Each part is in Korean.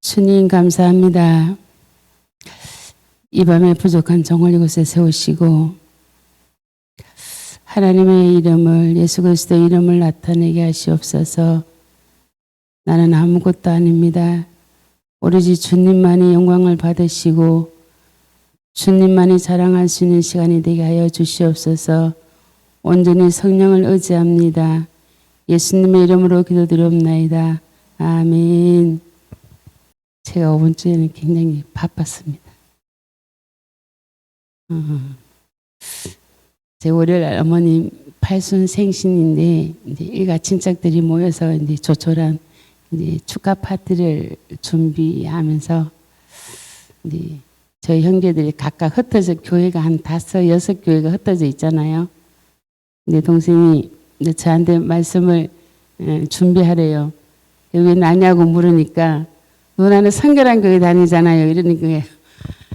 주님 감사합니다. 이 밤에 부족한 정을 이곳에 세우시고 하나님의 이름을, 예수 그리스도의 이름을 나타내게 하시옵소서. 나는 아무것도 아닙니다. 오로지 주님만이 영광을 받으시고 주님만이 자랑할 수 있는 시간이 되게 하여 주시옵소서. 온전히 성령을 의지합니다. 예수님의 이름으로 기도드리옵나이다. 아멘. 제가 이번 주에는 굉장히 바빴습니다. 제 월요일 어머님 팔순 생신인데 이제 일가 친척들이 모여서 이제 조촐한 이제 축하 파티를 준비하면서 이제 저희 형제들이 각각 흩어져 교회가 한 5, 6교회가 흩어져 있잖아요. 근데 동생이 이제 저한테 말씀을 준비하래요. 왜 나냐고 물으니까 누나는 성결한 교회 다니잖아요. 이러니까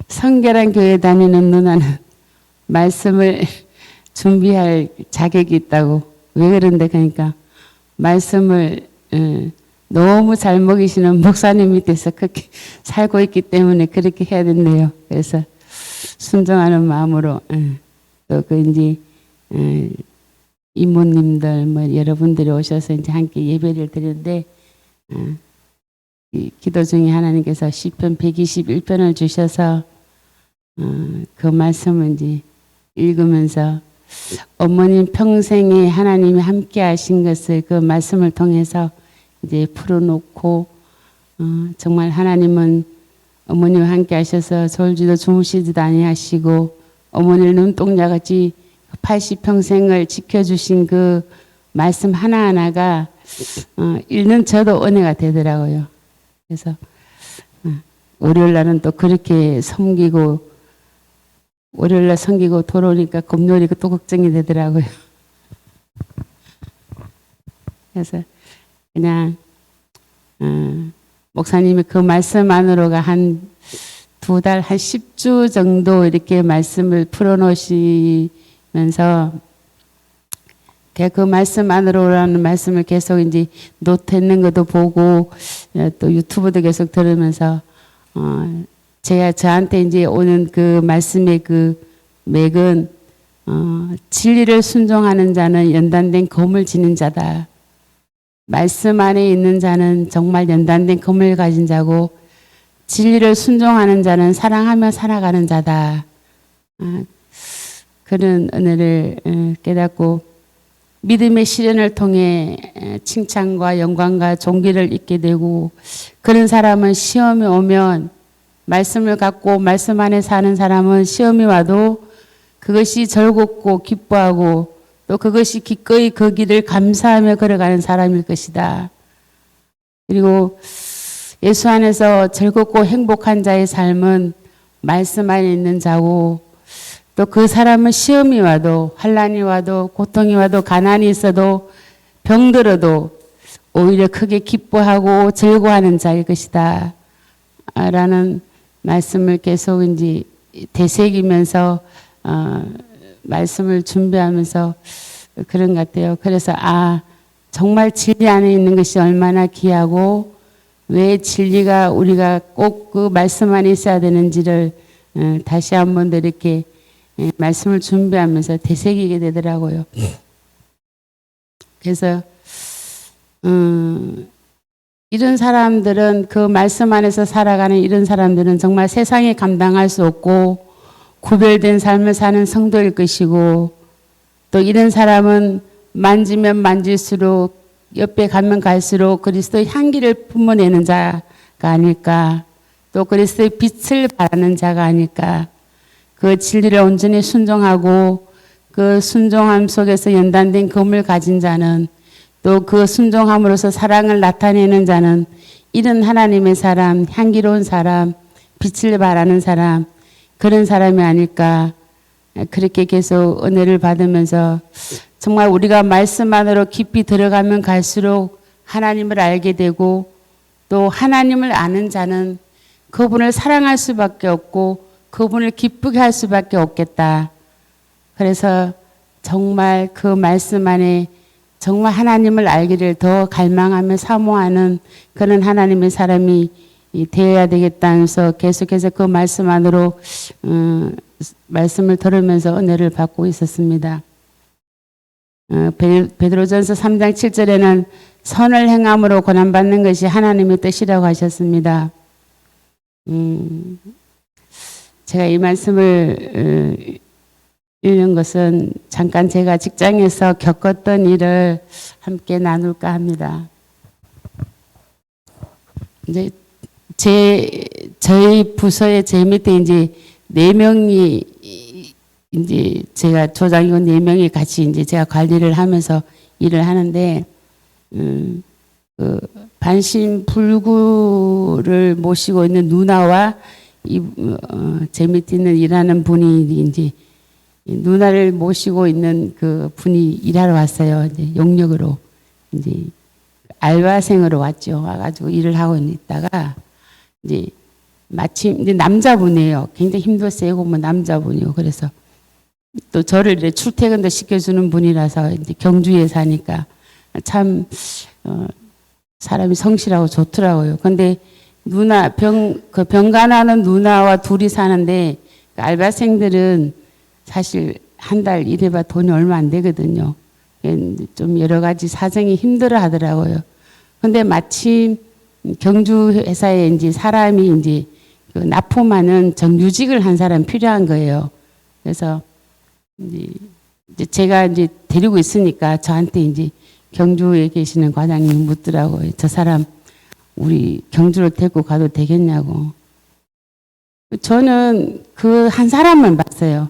성결한 교회 다니는 누나는 말씀을 준비할 자격이 있다고. 왜 그런데 그러니까 말씀을 너무 잘 먹이시는 목사님 밑에서 그렇게 살고 있기 때문에 그렇게 해야 된대요. 그래서 순종하는 마음으로 또 그 이제 이모님들 뭐 여러분들이 오셔서 이제 함께 예배를 드리는데 기도 중에 하나님께서 시편 121편을 주셔서 그 말씀을 이제 읽으면서 어머님 평생에 하나님이 함께 하신 것을 그 말씀을 통해서 이제 풀어놓고 정말 하나님은 어머니와 함께 하셔서 졸지도 주무시지도 아니하시고 어머니를 눈동자같이 80평생을 지켜주신 그 말씀 하나하나가 읽는 저도 은혜가 되더라고요. 그래서 월요일 날은 또 그렇게 섬기고 월요일 날 섬기고 돌아오니까 금요일이 또 걱정이 되더라고요. 그래서 그냥 목사님이 그 말씀 안으로가 한 2달, 한 10주 정도 이렇게 말씀을 풀어놓으시면서 그 말씀 안으로라는 말씀을 계속 이제 노트했는 것도 보고 또 유튜브도 계속 들으면서 제가 저한테 이제 오는 그 말씀의 그 맥은 진리를 순종하는 자는 연단된 검을 지닌 자다. 말씀 안에 있는 자는 정말 연단된 검을 가진 자고 진리를 순종하는 자는 사랑하며 살아가는 자다. 그런 은혜를 깨닫고 믿음의 시련을 통해 칭찬과 영광과 존귀를 잊게 되고 그런 사람은 시험이 오면 말씀을 갖고 말씀 안에 사는 사람은 시험이 와도 그것이 즐겁고 기뻐하고 또 그것이 기꺼이 그 길을 감사하며 걸어가는 사람일 것이다. 그리고 예수 안에서 즐겁고 행복한 자의 삶은 말씀 안에 있는 자고 또 그 사람은 시험이 와도 환난이 와도 고통이 와도 가난이 있어도 병들어도 오히려 크게 기뻐하고 즐거워하는 자일 것이다. 라는 말씀을 계속 이제 되새기면서 말씀을 준비하면서 그런 것 같아요. 그래서 정말 진리 안에 있는 것이 얼마나 귀하고 왜 진리가 우리가 꼭 그 말씀 안에 있어야 되는지를 다시 한 번 더 이렇게 말씀을 준비하면서 되새기게 되더라고요. 그래서 이런 사람들은 그 말씀 안에서 살아가는 이런 사람들은 정말 세상에 감당할 수 없고 구별된 삶을 사는 성도일 것이고 또 이런 사람은 만지면 만질수록 옆에 가면 갈수록 그리스도의 향기를 품어내는 자가 아닐까 또 그리스도의 빛을 바라는 자가 아닐까 그 진리를 온전히 순종하고 그 순종함 속에서 연단된 검을 가진 자는 또 그 순종함으로써 사랑을 나타내는 자는 이런 하나님의 사람, 향기로운 사람, 빛을 바라는 사람 그런 사람이 아닐까 그렇게 계속 은혜를 받으면서 정말 우리가 말씀 안으로 깊이 들어가면 갈수록 하나님을 알게 되고 또 하나님을 아는 자는 그분을 사랑할 수밖에 없고 그분을 기쁘게 할 수밖에 없겠다. 그래서 정말 그 말씀 안에 정말 하나님을 알기를 더 갈망하며 사모하는 그런 하나님의 사람이 되어야 되겠다면서 계속해서 그 말씀 안으로 말씀을 들으면서 은혜를 받고 있었습니다. 베드로전서 3장 7절에는 선을 행함으로 고난받는 것이 하나님의 뜻이라고 하셨습니다. 제가 이 말씀을 읽는 것은 잠깐 제가 직장에서 겪었던 일을 함께 나눌까 합니다. 이제 저희 부서에 제 밑에 이제 4명이 이제 제가 조장이고 4명이 같이 이제 제가 관리를 하면서 일을 하는데 그 반신불구를 모시고 있는 누나와 제 밑에 있는 일하는 분이 이제 누나를 모시고 있는 그 분이 일하러 왔어요. 이제 용역으로 이제 알바생으로 왔죠. 와가지고 일을 하고 있다가 이제 마침 이제 남자분이에요. 굉장히 힘도 세고 뭐 남자분이요. 그래서 또 저를 이제 출퇴근도 시켜주는 분이라서 이제 경주에 사니까 참 사람이 성실하고 좋더라고요. 근데 누나 병간하는 누나와 둘이 사는데 그 알바생들은 사실 한 달 일해봐 돈이 얼마 안 되거든요. 좀 여러 가지 사정이 힘들어 하더라고요. 근데 마침 경주 회사에 이제 사람이 이제 그 납품하는 정규직을 한 사람 필요한 거예요. 그래서 이제 제가 이제 데리고 있으니까 저한테 이제 경주에 계시는 과장님이 묻더라고요. 저 사람 우리 경주를 데리고 가도 되겠냐고. 저는 그 한 사람만 봤어요.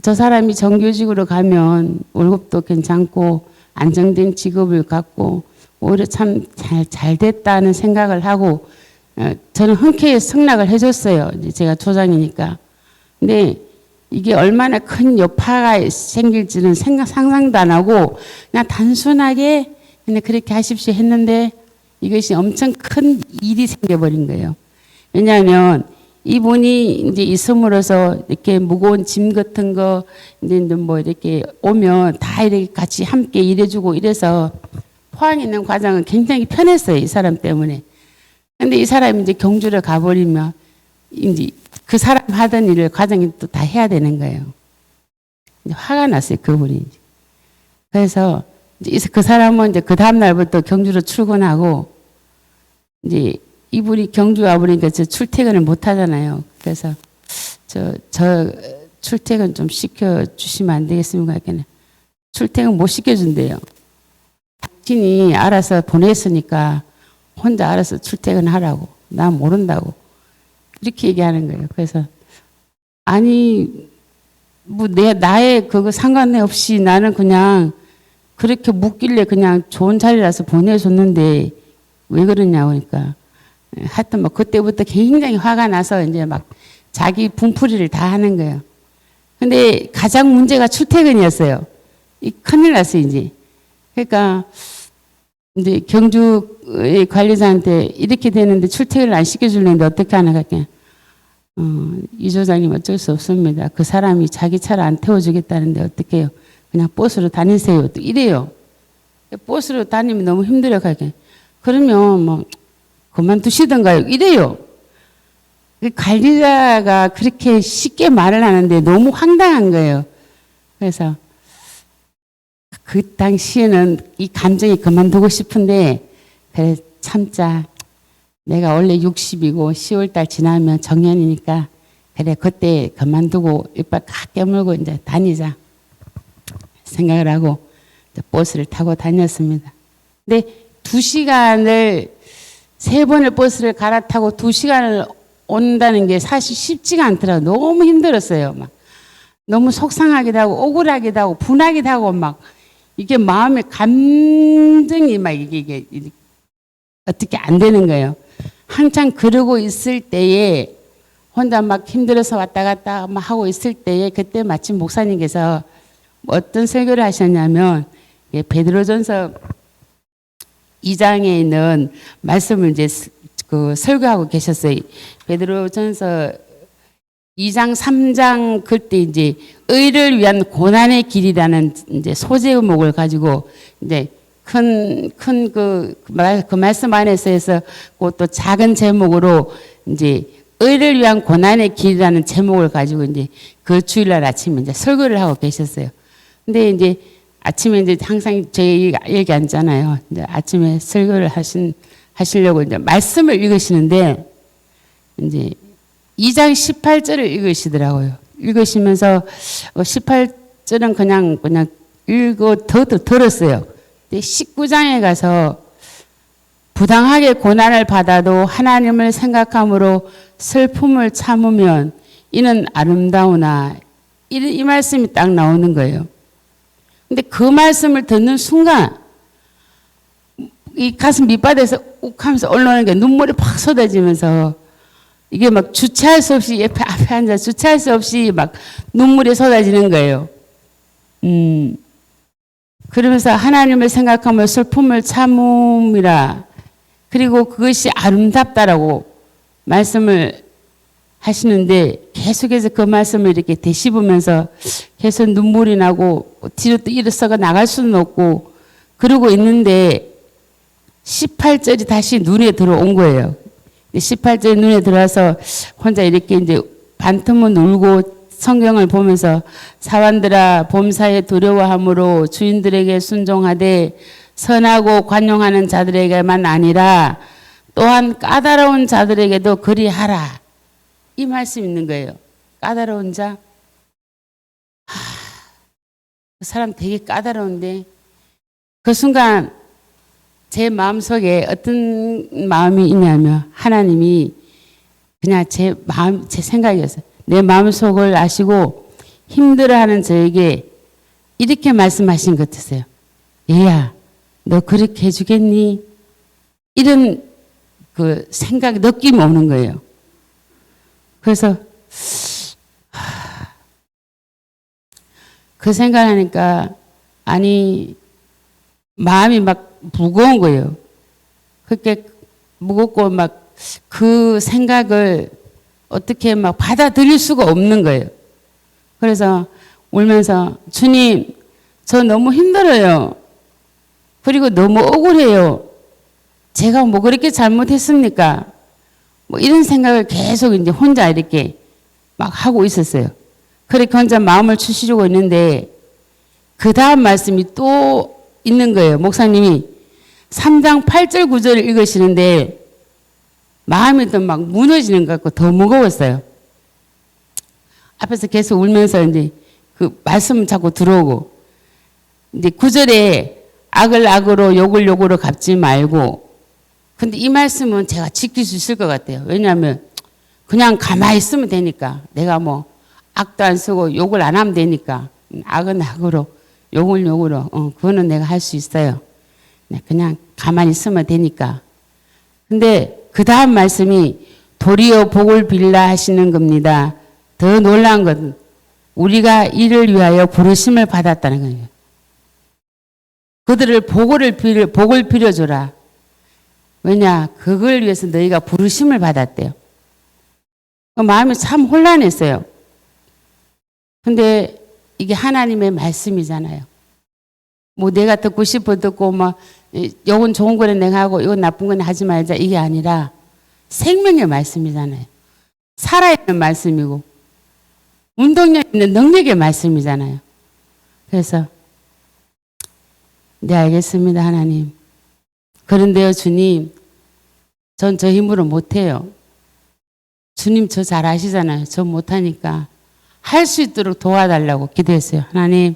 저 사람이 정규직으로 가면 월급도 괜찮고 안정된 직업을 갖고 오히려 참 잘 됐다는 생각을 하고 저는 흔쾌히 승낙을 해줬어요. 이제 제가 조장이니까. 근데 이게 얼마나 큰 여파가 생길지는 상상도 안 하고 그냥 단순하게 그냥 그렇게 하십시오 했는데 이것이 엄청 큰 일이 생겨버린 거예요. 왜냐하면 이분이 이제 있음으로써 이렇게 무거운 짐 같은 거 이제 뭐 이렇게 오면 다 이렇게 같이 함께 일해주고 이래서 포항에 있는 과장은 굉장히 편했어요. 이 사람 때문에. 근데 이 사람이 이제 경주를 가버리면 이제 그 사람 하던 일을 과장이 또 다 해야 되는 거예요. 이제 화가 났어요. 그분이. 그래서 이제 그 사람은 이제 그 다음 날부터 경주로 출근하고 이제 이분이 경주 와버리니까 저 출퇴근을 못 하잖아요. 그래서 저 출퇴근 좀 시켜주시면 안 되겠습니까? 했더니 출퇴근 못 시켜준대요. 당신이 알아서 보냈으니까 혼자 알아서 출퇴근하라고. 난 모른다고. 이렇게 얘기하는 거예요. 그래서 아니 뭐 나의 그거 상관없이 나는 그냥 그렇게 묻길래 그냥 좋은 자리라서 보내줬는데 왜 그러냐고 하니까 하여튼 뭐 그때부터 굉장히 화가 나서 이제 막 자기 분풀이를 다 하는 거예요. 근데 가장 문제가 출퇴근이었어요. 큰일 났어요, 이제. 그러니까 이제 경주의 관리자한테 이렇게 되는데 출퇴근을 안 시켜주려는데 어떻게 하나 할게. 이 조장님 어쩔 수 없습니다. 그 사람이 자기 차를 안 태워주겠다는데 어떻게 해요. 그냥 버스로 다니세요. 또 이래요. 버스로 다니면 너무 힘들어 가게. 그러면 뭐 그만두시던가요. 이래요. 관리자가 그렇게 쉽게 말을 하는데 너무 황당한 거예요. 그래서 그 당시에는 이 감정이 그만두고 싶은데 그래 참자. 내가 원래 60이고 10월달 지나면 정년이니까 그래 그때 그만두고 이빨 칵 깨물고 이제 다니자 생각을 하고 버스를 타고 다녔습니다. 근데 2시간을 3번을 버스를 갈아타고 2시간을 온다는 게 사실 쉽지가 않더라고요. 너무 힘들었어요. 막 너무 속상하기도 하고 억울하기도 하고 분하기도 하고 막 이게 마음의 감정이 막 이게 어떻게 안 되는 거예요. 한창 그러고 있을 때에 혼자 막 힘들어서 왔다 갔다 막 하고 있을 때에 그때 마침 목사님께서 어떤 설교를 하셨냐면 베드로전서 2장에 있는 말씀을 이제 그 설교하고 계셨어요. 베드로전서 2장 3장 그때 이제 의를 위한 고난의 길이라는 이제 소제목을 가지고 이제 그 말씀 안에서 해서 그것도 작은 제목으로 이제 의를 위한 고난의 길이라는 제목을 가지고 이제 그 주일날 아침에 이제 설교를 하고 계셨어요. 근데 이제 아침에 이제 항상 저희 얘기 앉잖아요. 이제 아침에 설교를 하시려고 이제 말씀을 읽으시는데 이제 2장 18절을 읽으시더라고요. 읽으시면서 18절은 그냥 들었어요. 19장에 가서 부당하게 고난을 받아도 하나님을 생각함으로 슬픔을 참으면 이는 아름다우나 이 말씀이 딱 나오는 거예요. 근데 그 말씀을 듣는 순간 이 가슴 밑바닥에서 욱 하면서 올라오는 게 눈물이 팍 쏟아지면서 이게 막 주체할 수 없이 앞에 앉아 주체할 수 없이 막 눈물이 쏟아지는 거예요. 그러면서 하나님을 생각하며 슬픔을 참음이라 그리고 그것이 아름답다라고 말씀을 하시는데 계속해서 그 말씀을 이렇게 되씹으면서 계속 눈물이 나고 뒤로 또 일어서가 나갈 수는 없고 그러고 있는데 18절이 다시 눈에 들어온 거예요. 18절이 눈에 들어와서 혼자 이렇게 이제 반틈은 울고 성경을 보면서 사환들아 범사에 두려워함으로 주인들에게 순종하되 선하고 관용하는 자들에게만 아니라 또한 까다로운 자들에게도 그리하라. 이 말씀 있는 거예요. 까다로운 자. 그 사람 되게 까다로운데 그 순간 제 마음속에 어떤 마음이 있냐면 하나님이 그냥 제 생각이었어요. 내 마음속을 아시고 힘들어하는 저에게 이렇게 말씀하신 것 같으세요. 얘야, 너 그렇게 해주겠니? 이런 그 생각, 느낌이 오는 거예요. 그래서 그 생각하니까 아니 마음이 막 무거운 거예요. 그렇게 무겁고 막 그 생각을 어떻게 막 받아들일 수가 없는 거예요. 그래서 울면서 주님, 저 너무 힘들어요. 그리고 너무 억울해요. 제가 뭐 그렇게 잘못했습니까? 뭐 이런 생각을 계속 이제 혼자 이렇게 막 하고 있었어요. 그렇게 혼자 마음을 추스르고 있는데 그 다음 말씀이 또 있는 거예요. 목사님이 3장 8절 9절을 읽으시는데 마음이 또 막 무너지는 것 같고 더 무거웠어요. 앞에서 계속 울면서 이제 그 말씀 자꾸 들어오고 이제 9절에 악을 악으로 욕을 욕으로 갚지 말고 근데 이 말씀은 제가 지킬 수 있을 것 같아요. 왜냐하면 그냥 가만히 있으면 되니까 내가 뭐 악도 안 쓰고 욕을 안 하면 되니까 악은 악으로 욕을 욕으로 그거는 내가 할 수 있어요. 그냥 가만히 있으면 되니까. 근데 그 다음 말씀이 도리어 복을 빌라 하시는 겁니다. 더 놀라운 건 우리가 이를 위하여 부르심을 받았다는 거예요. 그들을 복을 빌어줘라. 왜냐? 그걸 위해서 너희가 부르심을 받았대요. 마음이 참 혼란했어요. 근데 이게 하나님의 말씀이잖아요. 뭐 내가 듣고 싶어 듣고 뭐 이건 좋은 거는 내가 하고 이건 나쁜 건 하지 말자 이게 아니라 생명의 말씀이잖아요. 살아있는 말씀이고 운동력 있는 능력의 말씀이잖아요. 그래서 네 알겠습니다 하나님. 그런데요 주님 전 저 힘으로 못해요. 주님 저 잘 아시잖아요. 저 못하니까 할 수 있도록 도와달라고 기도했어요. 하나님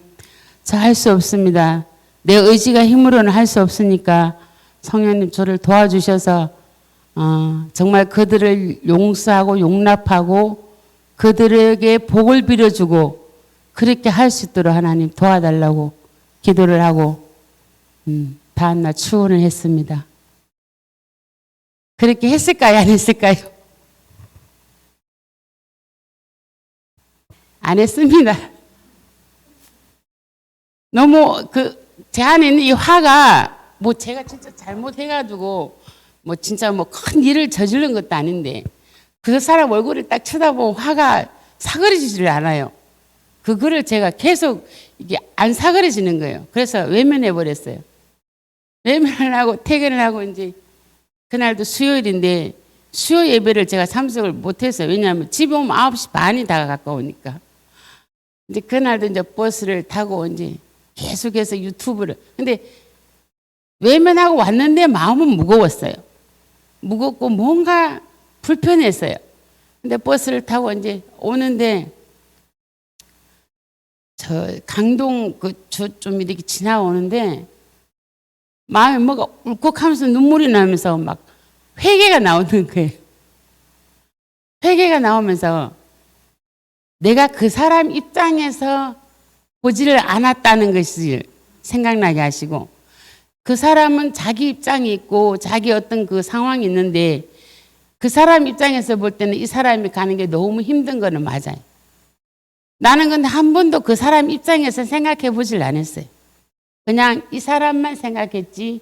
저 할 수 없습니다. 내 의지가 힘으로는 할 수 없으니까 성령님 저를 도와주셔서 정말 그들을 용서하고 용납하고 그들에게 복을 빌어주고 그렇게 할 수 있도록 하나님 도와달라고 기도를 하고 다음날 추원을 했습니다. 그렇게 했을까요? 안 했을까요? 안 했습니다. 너무 제 안에 있는 이 화가 뭐 제가 진짜 잘못해가지고 뭐 진짜 뭐 큰 일을 저지른 것도 아닌데 그 사람 얼굴을 딱 쳐다보면 화가 사그러지질 않아요. 그거를 제가 계속 이게 안 사그러지는 거예요. 그래서 외면해 버렸어요. 외면을 하고 퇴근을 하고 이제 그날도 수요일인데 수요 예배를 제가 참석을 못했어요. 왜냐하면 집에 오면 9시 반이 다 가까우니까. 이제 그날도 이제 버스를 타고 이제 계속해서 유튜브를. 근데 외면하고 왔는데 마음은 무거웠어요. 무겁고 뭔가 불편했어요. 근데 버스를 타고 이제 오는데 저 강동 좀 이렇게 지나오는데 마음에 뭐가 울컥하면서 눈물이 나면서 막 회개가 나오는 거예요. 회개가 나오면서 내가 그 사람 입장에서 보지를 않았다는 것을 생각나게 하시고, 그 사람은 자기 입장이 있고 자기 어떤 그 상황이 있는데 그 사람 입장에서 볼 때는 이 사람이 가는 게 너무 힘든 거는 맞아요. 나는 근데 한 번도 그 사람 입장에서 생각해 보질 않았어요. 그냥 이 사람만 생각했지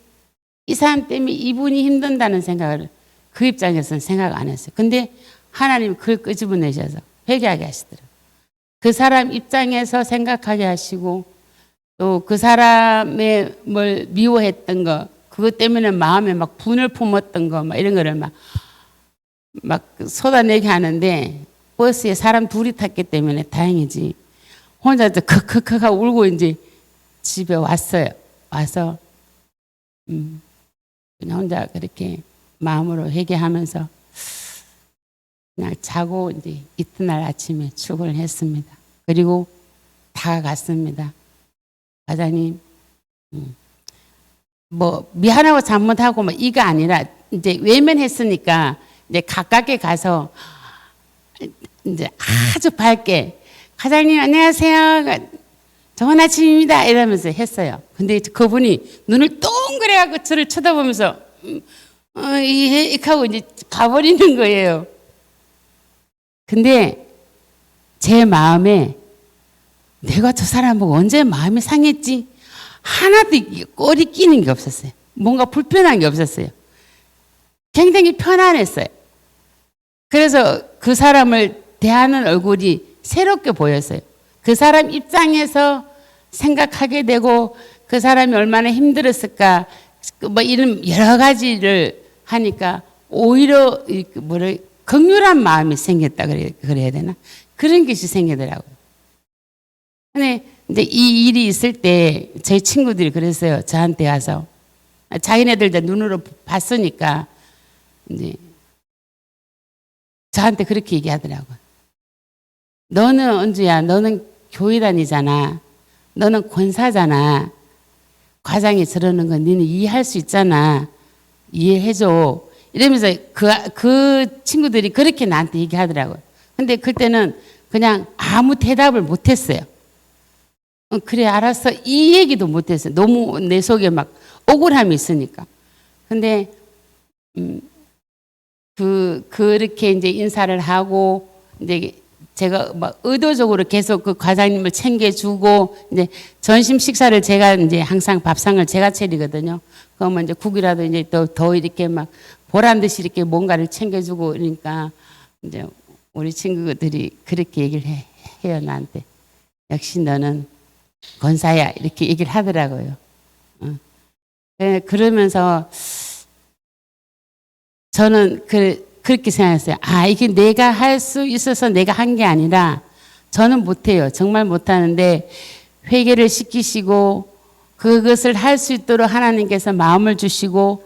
이 사람 때문에 이분이 힘든다는 생각을 그 입장에서는 생각 안 했어요. 근데 하나님이 그걸 끄집어내셔서 회개하게 하시더라고요. 그 사람 입장에서 생각하게 하시고 또 그 사람의 뭘 미워했던 거 그것 때문에 마음에 막 분을 품었던 거 막 이런 거를 막 쏟아내게 하는데 버스에 사람 둘이 탔기 때문에 다행이지 혼자 크크크 하고 울고 이제 집에 왔어요. 와서 그냥 혼자 그렇게 마음으로 회개하면서 그냥 자고 이제 이튿날 아침에 출근을 했습니다. 그리고 다가갔습니다. 과장님, 뭐 미안하고 잘못하고 뭐 이거 아니라 이제 외면했으니까 이제 가깝게 가서 이제 아주 밝게 과장님 안녕하세요. 좋은 아침입니다. 이러면서 했어요. 근데 그분이 눈을 동그래갖고 저를 쳐다보면서 이렇게 하고 이제 가버리는 거예요. 근데 제 마음에 내가 저 사람 보고 언제 마음이 상했지? 하나도 꼬리 끼는 게 없었어요. 뭔가 불편한 게 없었어요. 굉장히 편안했어요. 그래서 그 사람을 대하는 얼굴이 새롭게 보였어요. 그 사람 입장에서 생각하게 되고 그 사람이 얼마나 힘들었을까 뭐 이런 여러 가지를 하니까 오히려 극률한 마음이 생겼다 그래야 되나? 그런 것이 생기더라고요. 근데 이제 이 일이 있을 때 저희 친구들이 그랬어요. 저한테 와서 자기네들 이제 눈으로 봤으니까 이제 저한테 그렇게 얘기하더라고요. 너는 은주야, 너는 교회 다니잖아. 너는 권사잖아. 과장이 저러는 건 너는 이해할 수 있잖아. 이해해줘. 이러면서 그 친구들이 그렇게 나한테 얘기하더라고요. 근데 그때는 그냥 아무 대답을 못했어요. 그래 알았어 이 얘기도 못했어요. 너무 내 속에 막 억울함이 있으니까. 근데 그렇게 이제 인사를 하고 이제 제가 막 의도적으로 계속 그 과장님을 챙겨주고 이제 점심 식사를 제가 이제 항상 밥상을 제가 차리거든요. 그러면 이제 국이라도 이제 더 이렇게 막 보란 듯이 이렇게 뭔가를 챙겨주고 그러니까 이제 우리 친구들이 그렇게 얘기를 해요 나한테. 역시 너는 권사야 이렇게 얘기를 하더라고요. 그러면서 저는 그렇게 생각했어요. 아 이게 내가 할 수 있어서 내가 한 게 아니라 저는 못해요. 정말 못하는데 회개를 시키시고 그것을 할 수 있도록 하나님께서 마음을 주시고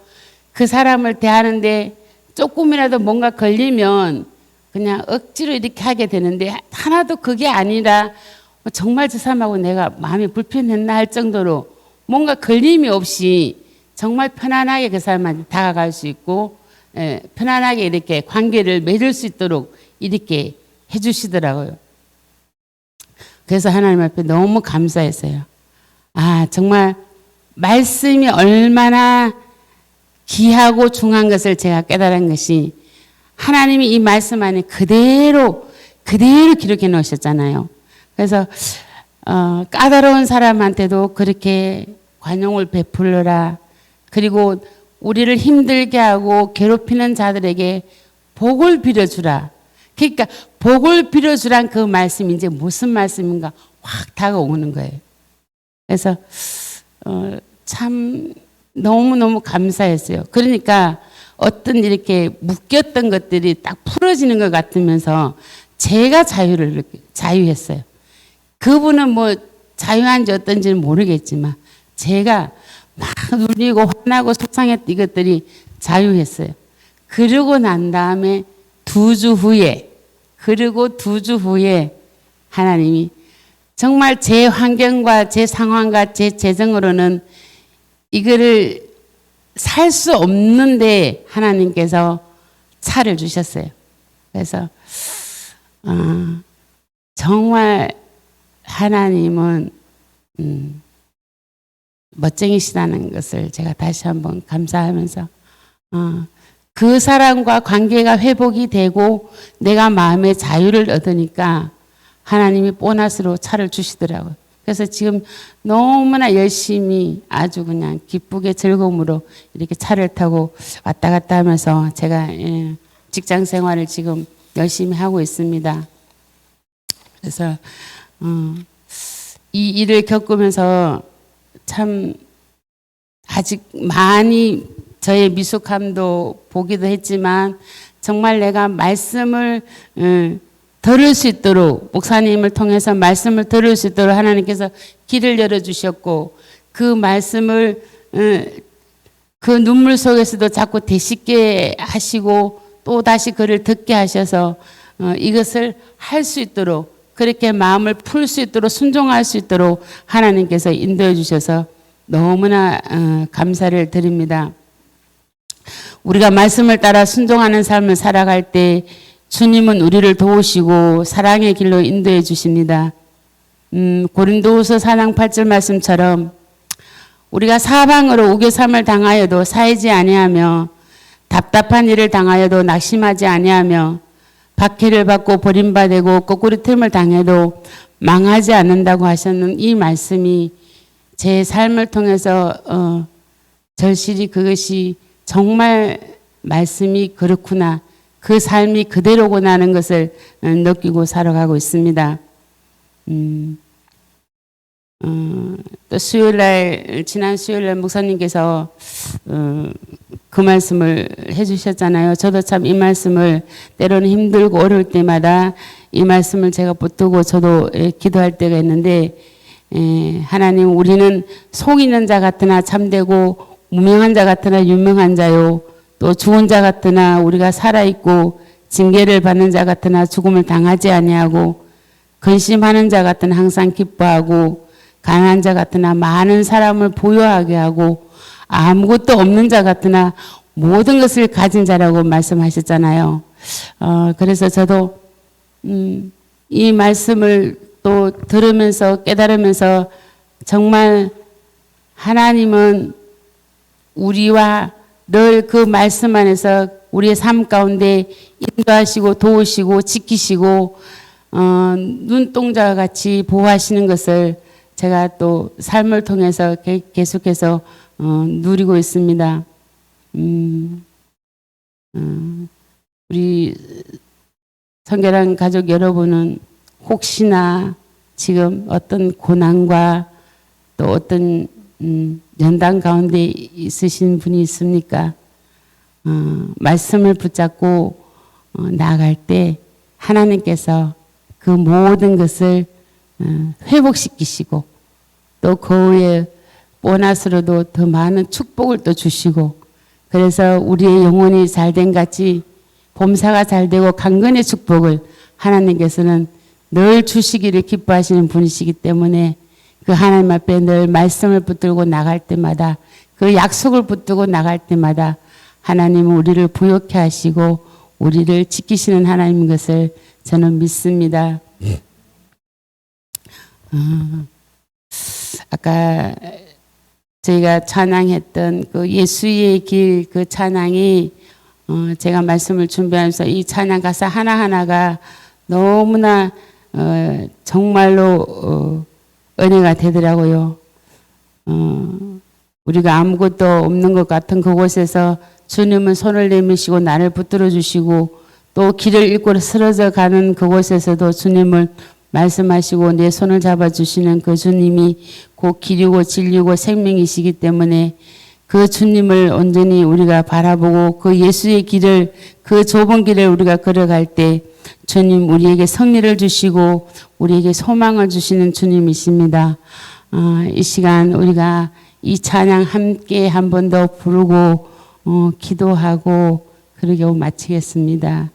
그 사람을 대하는데 조금이라도 뭔가 걸리면 그냥 억지로 이렇게 하게 되는데 하나도 그게 아니라 정말 저 사람하고 내가 마음이 불편했나 할 정도로 뭔가 걸림이 없이 정말 편안하게 그 사람한테 다가갈 수 있고 편안하게 이렇게 관계를 맺을 수 있도록 이렇게 해주시더라고요. 그래서 하나님 앞에 너무 감사했어요. 아 정말 말씀이 얼마나 귀하고 중요한 것을 제가 깨달은 것이 하나님이 이 말씀 안에 그대로 기록해 놓으셨잖아요. 그래서 까다로운 사람한테도 그렇게 관용을 베풀어라. 그리고 우리를 힘들게 하고 괴롭히는 자들에게 복을 빌어주라. 그러니까 복을 빌어주란 그 말씀이 이제 무슨 말씀인가 확 다가오는 거예요. 그래서 참 너무너무 감사했어요. 그러니까 어떤 이렇게 묶였던 것들이 딱 풀어지는 것 같으면서 제가 자유했어요. 그분은 뭐 자유한지 어떤지는 모르겠지만 제가 막 울리고 화나고 속상했던 이것들이 자유했어요. 그러고 난 다음에 2주 후에 하나님이 정말 제 환경과 제 상황과 제 재정으로는 이거를 살 수 없는데 하나님께서 차를 주셨어요. 그래서 정말 하나님은 멋쟁이시다는 것을 제가 다시 한번 감사하면서 그 사람과 관계가 회복이 되고 내가 마음의 자유를 얻으니까 하나님이 보너스로 차를 주시더라고요. 그래서 지금 너무나 열심히 아주 그냥 기쁘게 즐거움으로 이렇게 차를 타고 왔다 갔다 하면서 제가 직장 생활을 지금 열심히 하고 있습니다. 그래서 이 일을 겪으면서 참 아직 많이 저의 미숙함도 보기도 했지만 정말 내가 말씀을 들을 수 있도록 목사님을 통해서 말씀을 들을 수 있도록 하나님께서 길을 열어주셨고 그 말씀을 그 눈물 속에서도 자꾸 되씹게 하시고 또 다시 그를 듣게 하셔서 이것을 할 수 있도록 그렇게 마음을 풀 수 있도록 순종할 수 있도록 하나님께서 인도해 주셔서 너무나 감사를 드립니다. 우리가 말씀을 따라 순종하는 삶을 살아갈 때 주님은 우리를 도우시고 사랑의 길로 인도해 주십니다. 고린도후서 4장 8절 말씀처럼 우리가 사방으로 우겨삼을 당하여도 사이지 아니하며 답답한 일을 당하여도 낙심하지 아니하며 박해를 받고 버림받고 거꾸로 틈을 당해도 망하지 않는다고 하셨는 이 말씀이 제 삶을 통해서 절실히 그것이 정말 말씀이 그렇구나. 그 삶이 그대로구나 하는 것을 느끼고 살아가고 있습니다. 또 지난 수요일날 목사님께서 그 말씀을 해주셨잖아요. 저도 참 이 말씀을 때로는 힘들고 어려울 때마다 이 말씀을 제가 붙들고 저도 기도할 때가 있는데 하나님 우리는 속이는 자 같으나 참되고 무명한 자 같으나 유명한 자요. 또 죽은 자 같으나 우리가 살아있고 징계를 받는 자 같으나 죽음을 당하지 아니하고 근심하는 자 같으나 항상 기뻐하고 가난한 자 같으나 많은 사람을 보유하게 하고 아무것도 없는 자 같으나 모든 것을 가진 자라고 말씀하셨잖아요. 그래서 저도 이 말씀을 또 들으면서 깨달으면서 정말 하나님은 우리와 늘 그 말씀 안에서 우리의 삶 가운데 인도하시고 도우시고 지키시고 눈동자와 같이 보호하시는 것을 제가 또 삶을 통해서 계속해서 누리고 있습니다. 우리 성결한 가족 여러분은 혹시나 지금 어떤 고난과 또 어떤 연단 가운데 있으신 분이 있습니까? 말씀을 붙잡고 나아갈 때 하나님께서 그 모든 것을 회복시키시고 또 그 후에 보너스로도 더 많은 축복을 또 주시고 그래서 우리의 영혼이 잘된 같이 범사가 잘되고 강건의 축복을 하나님께서는 늘 주시기를 기뻐하시는 분이시기 때문에 그 하나님 앞에 늘 말씀을 붙들고 나갈 때마다 그 약속을 붙들고 나갈 때마다 하나님은 우리를 부욕해 하시고 우리를 지키시는 하나님인 것을 저는 믿습니다. 아까 저희가 찬양했던 그 예수의 길 그 찬양이 제가 말씀을 준비하면서 이 찬양 가사 하나하나가 너무나 정말로 은혜가 되더라고요. 우리가 아무것도 없는 것 같은 그곳에서 주님은 손을 내미시고 나를 붙들어 주시고 또 길을 잃고 쓰러져 가는 그곳에서도 주님을 말씀하시고 내 손을 잡아주시는 그 주님이 곧 길이고 진리고 생명이시기 때문에 그 주님을 온전히 우리가 바라보고 그 예수의 길을, 그 좁은 길을 우리가 걸어갈 때 주님 우리에게 승리를 주시고 우리에게 소망을 주시는 주님이십니다. 이 시간 우리가 이 찬양 함께 한 번 더 부르고 기도하고 그러게 마치겠습니다.